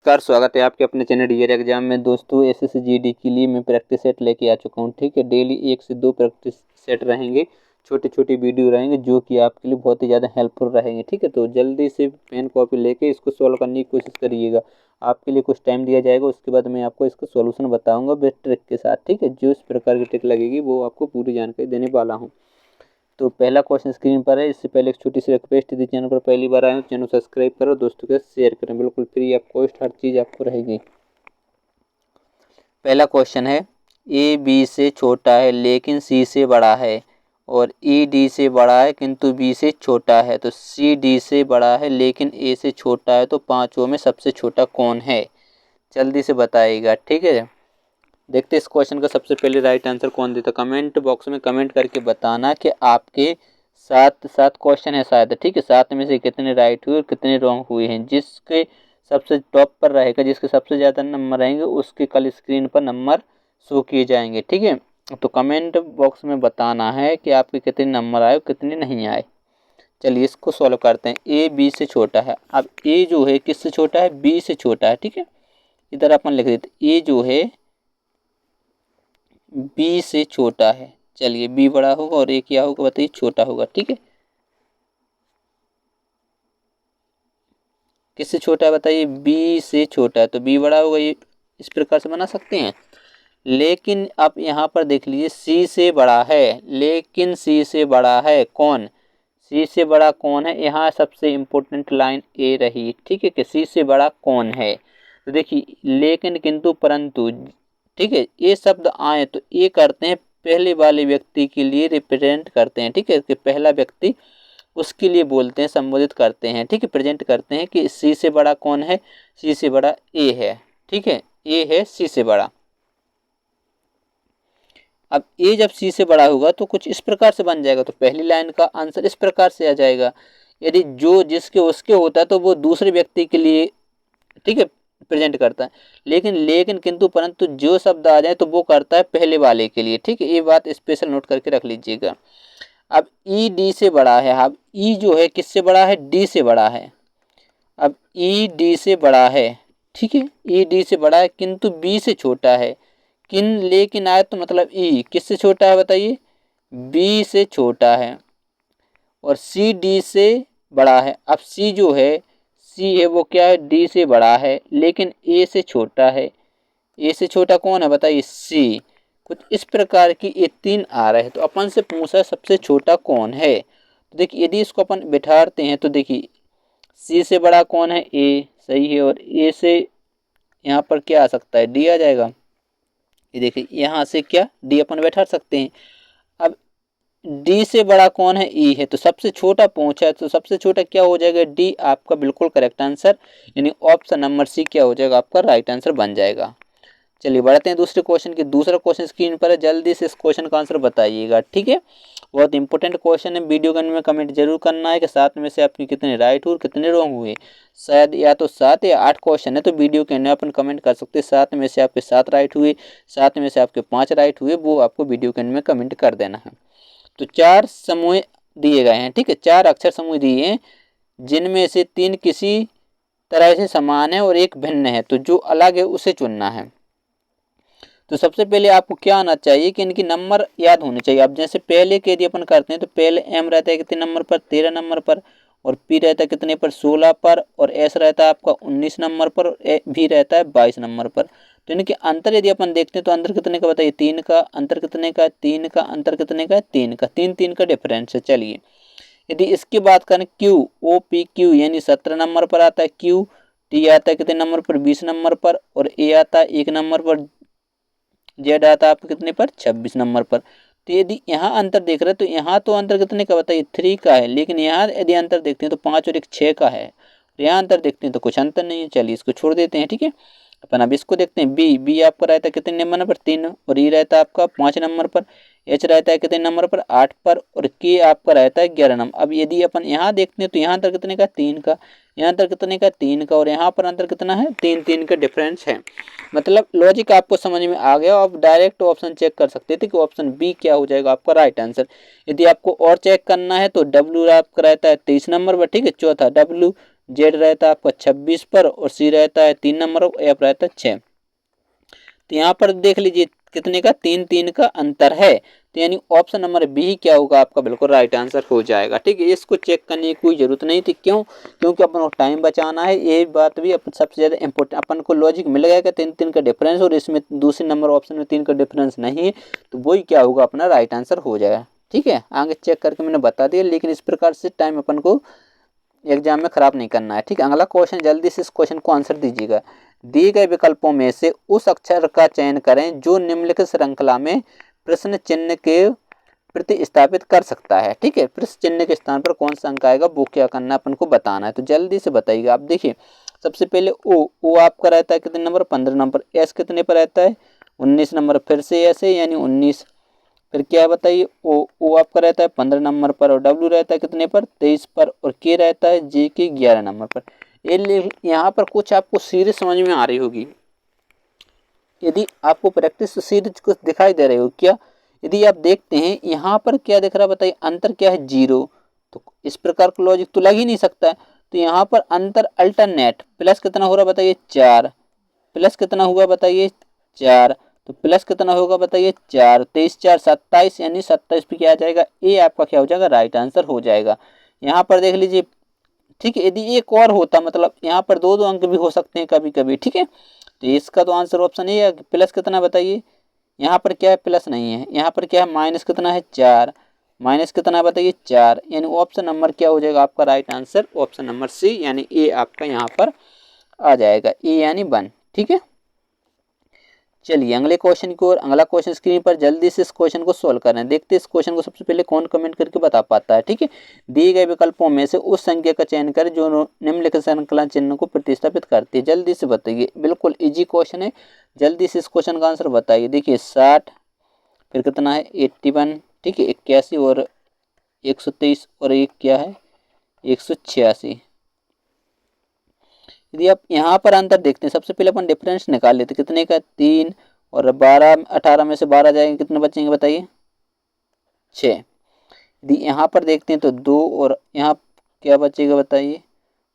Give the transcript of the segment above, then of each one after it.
नमस्कार, स्वागत है आपके अपने चैनल ईयर एग्जाम में। दोस्तों एसएससी जीडी के लिए मैं प्रैक्टिस सेट लेके आ चुका हूँ। ठीक है, डेली 1 से 2 प्रैक्टिस सेट रहेंगे, छोटे छोटे वीडियो रहेंगे जो कि आपके लिए बहुत ही ज़्यादा हेल्पफुल रहेंगे। ठीक है, तो जल्दी से पेन कॉपी लेके इसको सॉल्व करने की कोशिश करिएगा। आपके लिए कुछ टाइम दिया जाएगा, उसके बाद मैं आपको इसका सोल्यूशन बताऊँगा बेस्ट ट्रिक के साथ। ठीक है, जो इस प्रकार की ट्रिक लगेगी वो आपको पूरी जानकारी देने वाला हूँ। तो पहला क्वेश्चन स्क्रीन पर है। इससे पहले एक छोटी सी रिक्वेस्ट थी, चैनल पर पहली बार आए हो चैनल सब्सक्राइब करो, दोस्तों के साथ शेयर करें, बिल्कुल फ्री ऑफ कॉस्ट हर चीज़ आपको रहेगी। पहला क्वेश्चन है, ए बी से छोटा है लेकिन सी से बड़ा है और ई डी से बड़ा है किंतु बी से छोटा है, तो सी डी से बड़ा है लेकिन ए से छोटा है, तो पांचों में सबसे छोटा कौन है? जल्दी से बताइएगा। ठीक है, देखते इस क्वेश्चन का सबसे पहले राइट आंसर कौन देता। कमेंट बॉक्स में कमेंट करके बताना कि आपके सात क्वेश्चन है शायद। ठीक है, 7 में से कितने राइट हुए और कितने रॉन्ग हुए हैं। जिसके सबसे टॉप पर रहेगा, जिसके सबसे ज़्यादा नंबर रहेंगे, उसके कल स्क्रीन पर नंबर शो किए जाएंगे। ठीक है, तो कमेंट बॉक्स में बताना है कि आपके कितने नंबर आए और कितने नहीं आए। चलिए इसको सॉल्व करते हैं। ए बी से छोटा है। अब ए जो है किससे छोटा है? बी से छोटा है। ठीक है, इधर अपन लिख देते ए जो है बी से छोटा है। चलिए बी बड़ा होगा और ए क्या होगा बताइए? छोटा होगा। ठीक है, किससे छोटा है बताइए? बी से छोटा है, तो बी बड़ा होगा। ये इस प्रकार से बना सकते हैं। लेकिन आप यहाँ पर देख लीजिए, सी से बड़ा है, लेकिन सी से बड़ा है कौन? सी से बड़ा कौन है? यहाँ सबसे इम्पोर्टेंट लाइन ए रही। ठीक है, कि सी से बड़ा कौन है। तो देखिए, लेकिन किंतु परंतु, ठीक है, ये शब्द आए तो ये करते हैं पहले वाले व्यक्ति के लिए रिप्रेजेंट करते हैं। ठीक है, कि पहला व्यक्ति उसके लिए बोलते हैं, संबोधित करते हैं। ठीक है, प्रेजेंट करते हैं कि सी से बड़ा कौन है? सी से बड़ा ए है। ठीक है, ए है सी से बड़ा। अब ए जब सी से बड़ा होगा तो कुछ इस प्रकार से बन जाएगा, तो पहली लाइन का आंसर इस प्रकार से आ जाएगा। यदि जो जिसके उसके होता है तो वो दूसरे व्यक्ति के लिए, ठीक है, प्रेजेंट करता है। लेकिन किंतु परंतु जो शब्द आ जाए तो वो करता है पहले वाले के लिए। ठीक है, ये बात स्पेशल नोट करके रख लीजिएगा। अब ई डी से बड़ा है। अब ई जो है किससे बड़ा है? डी से बड़ा है। अब ई डी से बड़ा है। ठीक है, ई डी से बड़ा है किंतु बी से छोटा है। लेकिन आए तो मतलब ई किससे छोटा है बताइए? बी से छोटा है। और सी डी से बड़ा है। अब सी जो है, सी है वो क्या है? डी से बड़ा है लेकिन ए से छोटा है। ए से छोटा कौन है बताइए? सी। कुछ इस प्रकार की ये 3 आ रहे हैं, तो अपन से पूछा सबसे छोटा कौन है। तो देखिए, यदि इसको अपन बिठाते हैं तो देखिए, सी से बड़ा कौन है? ए, सही है। और ए से यहाँ पर क्या आ सकता है? डी आ जाएगा। ये देखिए, यहाँ से क्या डी अपन बैठा सकते हैं। अब डी से बड़ा कौन है? ई है। तो सबसे छोटा पूछा है, तो सबसे छोटा क्या हो जाएगा? डी आपका बिल्कुल करेक्ट आंसर, यानी ऑप्शन नंबर सी क्या हो जाएगा? आपका राइट आंसर बन जाएगा। चलिए बढ़ते हैं दूसरे क्वेश्चन की। दूसरा क्वेश्चन स्क्रीन पर है, जल्दी से इस क्वेश्चन का आंसर बताइएगा। ठीक है, बहुत इंपॉर्टेंट क्वेश्चन है। वीडियो के अंत में कमेंट जरूर करना है कि 7 में से आपके कितने राइट हुए और कितने रॉन्ग हुए। शायद या तो 7 या 8 क्वेश्चन है, तो वीडियो के अंत में अपन कमेंट कर सकते हैं 7 में से आपके 7 राइट हुए, 7 में से आपके 5 राइट हुए, वो आपको वीडियो के अंत में कमेंट कर देना है। तो 4 समूह दिए गए हैं। ठीक है, 4 अक्षर समूह दिए हैं, जिनमें से 3 किसी तरह से समान है और एक भिन्न है, तो जो अलग है उसे चुनना है। तो सबसे पहले आपको क्या आना चाहिए कि इनकी नंबर याद होने चाहिए। अब जैसे पहले के यदि अपन करते हैं तो पहले एम रहता है कितने नंबर पर? 13 नंबर पर। और पी रहता है कितने पर? 16 पर। और एस रहता है आपका 19 नंबर पर। और ए भी रहता है 22 नंबर पर। तो इनके अंतर यदि अपन देखते हैं तो अंतर कितने का बताइए? 3 का। अंतर कितने का? 3 का। अंतर कितने का? 3 का। 3 का डिफरेंस है। चलिए यदि इसकी बात करें, क्यू ओ पी क्यू यानी 17 नंबर पर आता है क्यू। टी आता है कितने नंबर पर? 20 नंबर पर। और ए आता है 1 नंबर पर। जेड आता है आपको कितने पर? 26 नंबर पर। तो यदि यहाँ अंतर देख रहे हैं तो यहाँ तो अंतर कितने का बताइए? 3 का है। लेकिन यहाँ यदि अंतर देखते हैं तो 5 और 1 6 का है। यहाँ अंतर देखते हैं तो कुछ अंतर नहीं है। चलिए इसको छोड़ देते हैं। ठीक है, अपन अब इसको देखते हैं। बी आपका रहता है कितने नंबर पर? 3। और ई रहता है आपका 5 नंबर पर। एच रहता है कितने नंबर पर? 8 पर। और के आपका रहता है 11 नंबर। अब यदि अपन यहाँ देखते हैं तो यहाँ अंतर कितने का? 3 का। यहाँ अंतर कितने का? 3 का। और यहाँ पर अंतर कितना है? 3 का डिफरेंस है। मतलब लॉजिक आपको समझ में आ गया। आप डायरेक्ट ऑप्शन चेक कर सकते थे कि ऑप्शन बी क्या हो जाएगा आपका राइट आंसर। यदि आपको और चेक करना है तो डब्ल्यू आपका रहता है 23 नंबर पर। ठीक है, चौथा डब्ल्यू जेड रहता है आपका 26 पर और सी रहता है 3 नंबर और एफ रहता है 6। तो यहाँ पर देख लीजिए कितने का 3-3 का अंतर है, तो यानी ऑप्शन नंबर बी क्या होगा आपका बिल्कुल राइट आंसर हो जाएगा। ठीक है, इसको चेक करने की कोई जरूरत नहीं थी, क्यों? क्योंकि अपन को टाइम बचाना है, ये बात भी अपन सबसे ज़्यादा इंपॉर्टेंट। अपन को लॉजिक मिल गया कि 3-3 का डिफरेंस और इसमें दूसरे नंबर ऑप्शन में 3 का डिफरेंस नहीं है, तो वही क्या होगा अपना राइट आंसर हो जाएगा। ठीक है, आगे चेक करके मैंने बता दिया, लेकिन इस प्रकार से टाइम अपन को एग्जाम में खराब नहीं करना है। ठीक है, अगला क्वेश्चन, जल्दी से इस क्वेश्चन को आंसर दीजिएगा। दिए गए विकल्पों में से उस अक्षर का चयन करें जो निम्नलिखित श्रृंखला में प्रश्न चिन्ह के प्रतिस्थापित कर सकता है। ठीक है, प्रश्न चिन्ह के स्थान पर कौन सा अंक आएगा वो क्या करना है अपन को बताना है, तो जल्दी से बताइएगा। आप देखिए सबसे पहले ओ आपका रहता है कितने नंबर 15 नंबर, एस कितने पर रहता है 19 नंबर, फिर से एस है यानी 19, फिर क्या है बताइए ओ आपका रहता है 15 नंबर पर और डब्ल्यू रहता है कितने पर 23 पर और के रहता है जे के 11 नंबर पर। यहाँ पर कुछ आपको सीरीज समझ में आ रही होगी, यदि आपको प्रैक्टिस सीरीज कुछ दिखाई दे रही हो क्या? यदि आप देखते हैं यहाँ पर क्या दिख रहा है बताइए, अंतर क्या है 0, तो इस प्रकार का लॉजिक तो लग ही नहीं सकता है। तो यहाँ पर अंतर अल्टरनेट प्लस कितना हो रहा है बताइए 4, प्लस कितना हुआ बताइए 4, तो प्लस कितना होगा बताइए 4, 23 4 27 यानी 27 पे क्या आ जाएगा ए आपका क्या हो जाएगा राइट आंसर हो जाएगा। यहाँ पर देख लीजिए। ठीक है, यदि एक और होता मतलब यहाँ पर दो अंक भी हो सकते हैं कभी कभी। ठीक है, तो इसका तो आंसर ऑप्शन ए है। प्लस कितना बताइए, यहाँ पर क्या है प्लस नहीं है, यहाँ पर क्या है माइनस कितना है 4, माइनस कितना बताइए 4, यानी ऑप्शन नंबर क्या हो जाएगा आपका right answer option number C यानी ए आपका यहाँ पर आ जाएगा, ए यानी 1। ठीक है, चलिए अगले क्वेश्चन की ओर। अगला क्वेश्चन स्क्रीन पर जल्दी से इस क्वेश्चन को सोल्व कर रहे हैं, देखते हैं इस क्वेश्चन को सबसे पहले कौन कमेंट करके बता पाता है। ठीक है, दिए गए विकल्पों में से उस संख्या का चयन करें जो निम्नलिखित श्रृंखला चिन्ह को प्रतिस्थापित करती है। जल्दी से बताइए, बिल्कुल इजी क्वेश्चन है, जल्दी से इस क्वेश्चन का आंसर बताइए। देखिए 60, फिर कितना है 81, ठीक है 81 और 123 और एक क्या है 186। यदि आप यहाँ पर अंतर देखते हैं, सबसे पहले अपन डिफरेंस निकाल लेते, कितने का 3 और 12 18 में से 12 जाएंगे कितने बचेंगे बताइए 6। यदि यहाँ पर देखते हैं तो 2 और यहाँ क्या बचेगा बताइए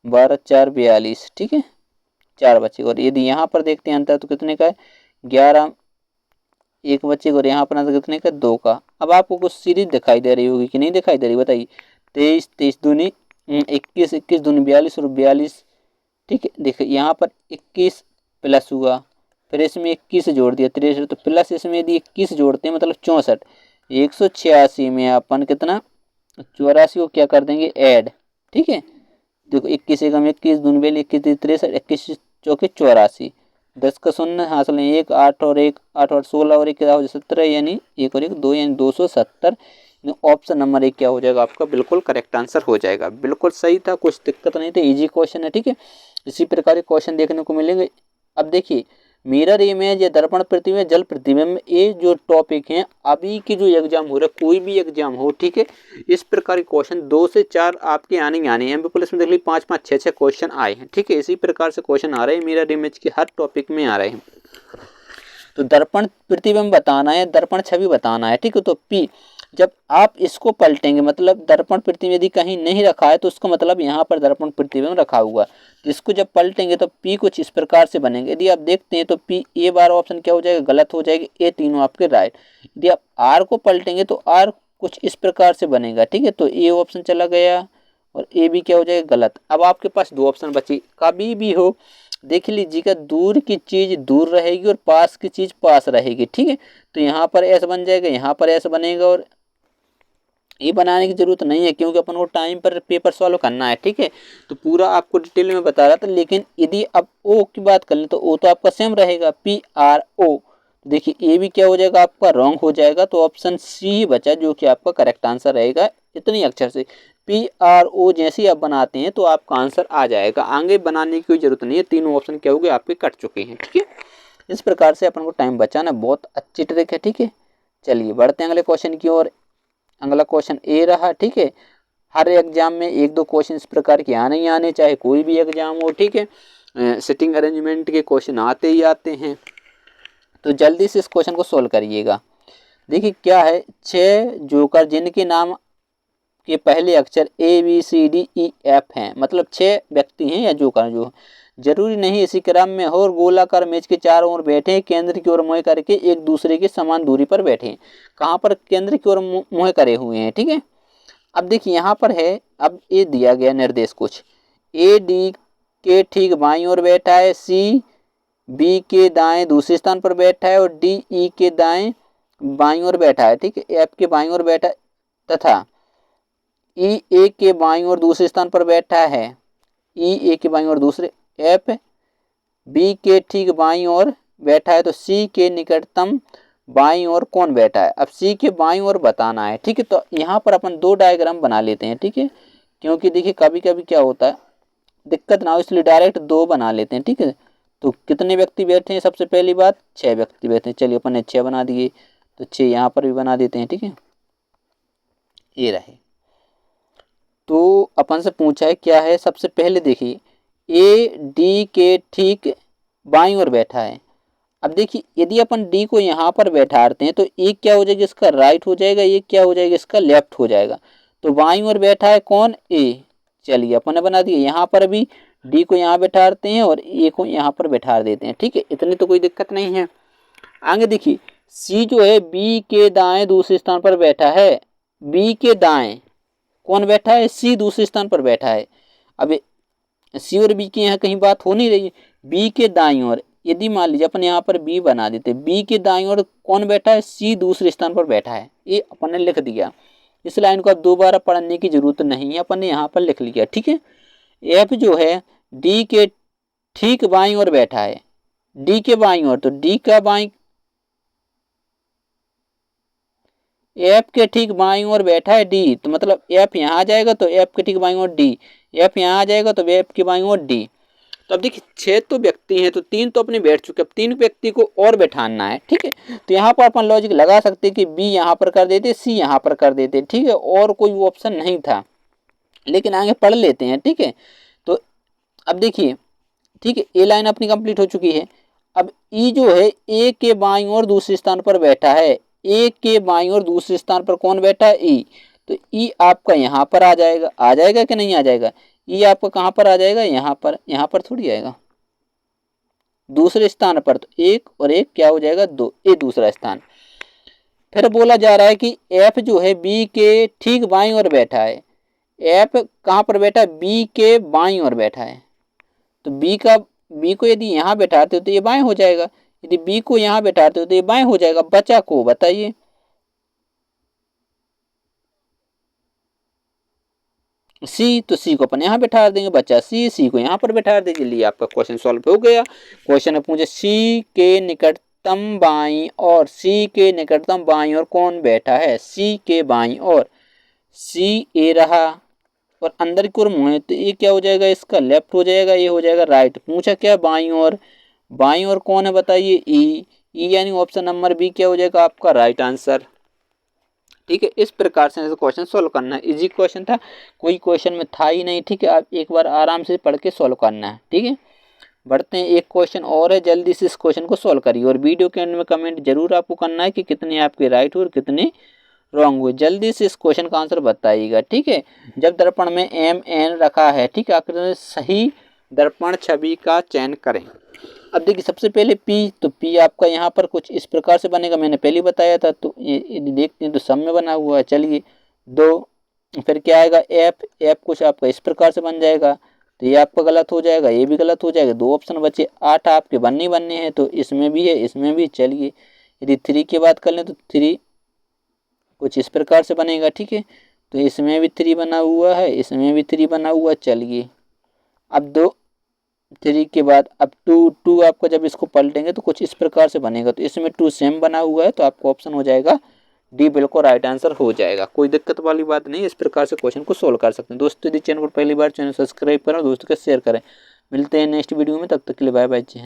12 4 42। ठीक है, 4 बचेगा। और यदि यहाँ पर देखते हैं अंतर तो कितने का है 11 एक बचेगा और यहाँ पर अंतर कितने का 2 का। अब आपको कुछ सीरीज दिखाई दे रही होगी कि नहीं दिखाई दे रही बताइए, 23 23 दूनी 21 21 दूनी 42 और 42। ठीक है, देखिए यहाँ पर 21 प्लस हुआ, फिर इसमें 21 जोड़ दिया 63, तो प्लस इसमें यदि 21 जोड़ते हैं मतलब 64, 186 में अपन कितना 84 को क्या कर देंगे ऐड। ठीक है, देखो 21 एकम 21 दून बेल 21 63 21 चौके 84, 10 का शून्य हासिल नहीं 1 8 और 1 8 और 16 और 1 क्या हो 17 यानी 1 और 1 2 यानी 270। ऑप्शन नंबर 1 क्या हो जाएगा आपका बिल्कुल करेक्ट आंसर हो जाएगा। बिल्कुल सही था, कुछ दिक्कत नहीं थी, इजी क्वेश्चन है। ठीक है, इसी प्रकार के क्वेश्चन देखने को मिलेंगे। अब देखिए मिरर इमेज या दर्पण प्रतिबिंब जल प्रतिबिंब, ये जो टॉपिक हैं अभी की जो एग्जाम हो रहा है कोई भी एग्जाम हो, ठीक है, इस प्रकार के क्वेश्चन 2 से 4 आपके आने ही आने हैं। बिल्कुल इसमें देख लीजिए 5 5 6 6 क्वेश्चन आए हैं। ठीक है, इसी प्रकार से क्वेश्चन आ रहे हैं मिरर इमेज के हर टॉपिक में आ रहे हैं। तो दर्पण प्रतिबिंब बताना है, दर्पण छवि बताना है। ठीक है, तो पी जब आप इसको पलटेंगे मतलब दर्पण प्रतिबिंब यदि कहीं नहीं रखा है तो उसका मतलब यहाँ पर दर्पण प्रतिबिंब रखा हुआ, तो इसको जब पलटेंगे तो पी कुछ इस प्रकार से बनेंगे। यदि आप देखते हैं तो पी ए बार ऑप्शन क्या हो जाएगा गलत हो जाएगी, ए तीनों आपके राइट। यदि आप आर को पलटेंगे तो आर कुछ इस प्रकार से बनेगा। ठीक है, तो ए ऑप्शन चला गया और ए भी क्या हो जाएगा गलत। अब आपके पास 2 ऑप्शन बची, कभी भी हो देख लीजिएगा दूर की चीज दूर रहेगी और पास की चीज पास रहेगी। ठीक है, तो यहाँ पर ऐसा बन जाएगा, यहाँ पर ऐसा बनेगा और ये बनाने की जरूरत नहीं है क्योंकि अपन को टाइम पर पेपर सॉल्व करना है। ठीक है, तो पूरा आपको डिटेल में बता रहा था, लेकिन यदि अब ओ की बात कर लें तो ओ तो आपका सेम रहेगा पी आर ओ। देखिए ये भी क्या हो जाएगा आपका रॉन्ग हो जाएगा, तो ऑप्शन सी बचा जो कि आपका करेक्ट आंसर रहेगा। इतनी अक्षर से पी आर ओ जैसे ही आप बनाते हैं तो आपका आंसर आ जाएगा, आगे बनाने की कोई जरूरत नहीं है, तीनों ऑप्शन क्या हो गए आपके कट चुके हैं। ठीक है, इस प्रकार से अपन को टाइम बचाना बहुत अच्छी ट्रिक है। ठीक है, चलिए बढ़ते हैं अगले क्वेश्चन की ओर। अगला क्वेश्चन ए रहा। ठीक है, हर एग्जाम में 1-2 क्वेश्चन इस प्रकार के आने ही आने, चाहे कोई भी एग्जाम हो। ठीक है, सिटिंग अरेंजमेंट के क्वेश्चन आते ही आते हैं, तो जल्दी से इस क्वेश्चन को सोल्व करिएगा। देखिए क्या है 6 जोकर जिनके नाम के पहले अक्षर ABCDEF हैं, मतलब 6 व्यक्ति हैं या जो जरूरी नहीं इसी क्रम में हो और गोलाकार मेज के चारों ओर बैठे, केंद्र की ओर मुंह करके एक दूसरे के समान दूरी पर बैठे। कहाँ पर? केंद्र की ओर मुंह करे हुए हैं, ठीक है। अब देखिए यहाँ पर है, अब ये दिया गया निर्देश कुछ, AD के ठीक बाईं ओर बैठा है, C B के दाएं दूसरे स्थान पर बैठा है और D E के दाएं बाईं ओर बैठा है, ठीक है। F के बाईं ओर बैठा तथा E A के बाईं ओर दूसरे स्थान पर बैठा है, E A के बाईं ओर दूसरे, F B के ठीक बाईं ओर बैठा है, तो C के निकटतम बाईं ओर कौन बैठा है? अब C के बाईं ओर बताना है, ठीक है। तो यहाँ पर अपन 2 डायग्राम बना लेते हैं, ठीक है, क्योंकि देखिए कभी कभी क्या होता है दिक्कत ना हो, इसलिए डायरेक्ट 2 बना लेते हैं, ठीक है। तो कितने व्यक्ति बैठे हैं? सबसे पहली बात 6 व्यक्ति बैठे हैं। चलिए अपन ने 6 बना दिए, तो 6 यहाँ पर भी बना देते हैं, ठीक है। ये रहे। तो अपन से पूछा है क्या है, सबसे पहले देखिए AD के ठीक बाईं ओर बैठा है। अब देखिए यदि अपन D को यहाँ पर बैठाते हैं तो एक क्या हो जाएगा, इसका राइट हो जाएगा, एक क्या हो जाएगा, इसका लेफ्ट हो जाएगा। तो बाईं ओर बैठा है कौन? A। चलिए अपन ने बना दिया। यहाँ पर भी D को यहाँ बैठाते हैं और A को यहाँ पर बैठा देते हैं, ठीक है। इतनी तो कोई दिक्कत नहीं है। आगे देखिए C जो है B के दाएं दूसरे स्थान पर बैठा है। B के दाएं कौन बैठा है? C दूसरे स्थान पर बैठा है। अब C और B की यहाँ कहीं बात हो नहीं रही है। B के दाईं ओर, यदि मान लीजिए अपन यहाँ पर B बना देते, B के दाईं ओर कौन बैठा है? C दूसरे स्थान पर बैठा है। ये अपन ने लिख दिया। इस लाइन को अब दोबारा पढ़ने की जरूरत नहीं है, अपन ने यहाँ पर लिख लिया, ठीक है। F जो है D के ठीक बाईं ओर बैठा है, D के बाईं ओर, तो D का बाईं, F के ठीक बाईं ओर बैठा है D, तो मतलब F यहाँ आ जाएगा तो F के ठीक बाईं ओर D, F यहाँ आ जाएगा तो F के बाईं ओर D। तो अब देखिए 6 तो व्यक्ति हैं, तो 3 तो अपने बैठ चुके, अब 3 व्यक्ति को और बैठाना है, ठीक है। तो यहाँ पर अपन लॉजिक लगा सकते हैं कि B यहाँ पर कर देते, C यहाँ पर कर देते, ठीक है, और कोई ऑप्शन नहीं था, लेकिन आगे पढ़ लेते हैं, ठीक है। तो अब देखिए, ठीक है, ए लाइन अपनी कंप्लीट हो चुकी है। अब E जो है A के बाईं ओर दूसरे स्थान पर बैठा है, A के बाईं ओर दूसरे स्थान पर कौन बैठा है? E। तो E आपका यहाँ पर आ जाएगा कि नहीं आ जाएगा? E आपका कहाँ पर आ जाएगा? यहाँ पर थोड़ी आएगा, दूसरे स्थान पर। तो 1 और 1 क्या हो जाएगा? 2, ये दूसरा स्थान। फिर बोला जा रहा है कि F जो है B के ठीक बाईं ओर बैठा है। F कहाँ पर बैठा है? B के बाईं ओर बैठा है। तो B को यदि यहाँ बैठाते हो तो ये बाएं हो जाएगा, यदि B को यहाँ बैठाते हो तो ये बाएं हो जाएगा। बचा को बताइए? C, तो C को अपन यहाँ बैठा देंगे, बचा C को यहाँ पर बैठा देंगे। लिए आपका क्वेश्चन सॉल्व हो गया। क्वेश्चन में पूछे C के निकटतम बाईं और C के निकटतम बाईं और कौन बैठा है? C के बाईं और, C A रहा और अंदर की ओर मुँह है, तो ये क्या हो जाएगा? इसका लेफ्ट हो जाएगा, ये हो जाएगा राइट। पूछा क्या? बाईं ओर कौन है बताइए? E यानी ऑप्शन नंबर B क्या हो जाएगा आपका राइट आंसर, ठीक है। इस प्रकार से क्वेश्चन सोल्व करना है। इजी क्वेश्चन था, कोई क्वेश्चन में था ही नहीं, ठीक है। आप एक बार आराम से पढ़ के सोल्व करना है, ठीक है। बढ़ते हैं, एक क्वेश्चन और है, जल्दी से इस क्वेश्चन को सोल्व करिए और वीडियो के एंड में कमेंट जरूर आपको करना है कि कितने आपके राइट हुए और कितने रॉन्ग हुए। जल्दी से इस क्वेश्चन का आंसर बताइएगा, ठीक है। जब दर्पण में MN रखा है, ठीक है, आखिर में सही दर्पण छवि का चयन करें। अब देखिए सबसे पहले P, तो P आपका यहाँ पर कुछ इस प्रकार से बनेगा, मैंने पहले बताया था। तो ये देखते हैं तो सब में बना हुआ है। चलिए 2, फिर क्या आएगा? F कुछ आपका इस प्रकार से बन जाएगा, तो ये आपका गलत हो जाएगा, ये भी गलत हो जाएगा। 2 ऑप्शन बचे, 8 आपके बनने हैं, तो इसमें भी है, इसमें भी। चलिए यदि 3 की बात कर लें तो 3 कुछ इस प्रकार से बनेगा, ठीक है। तो इसमें भी 3 बना हुआ है, इसमें भी 3 बना हुआ। चलिए अब 3 के बाद अब 2 आपका जब इसको पलटेंगे तो कुछ इस प्रकार से बनेगा, तो इसमें 2 सेम बना हुआ है, तो आपका ऑप्शन हो जाएगा D, बिल्कुल राइट आंसर हो जाएगा। कोई दिक्कत वाली बात नहीं, इस प्रकार से क्वेश्चन को सोल्व कर सकते हैं। दोस्तों यदि चैनल पर पहली बार, चैनल सब्सक्राइब करें, दोस्तों को शेयर करें। मिलते हैं नेक्स्ट वीडियो में, तब तक के लिए बाय बाय।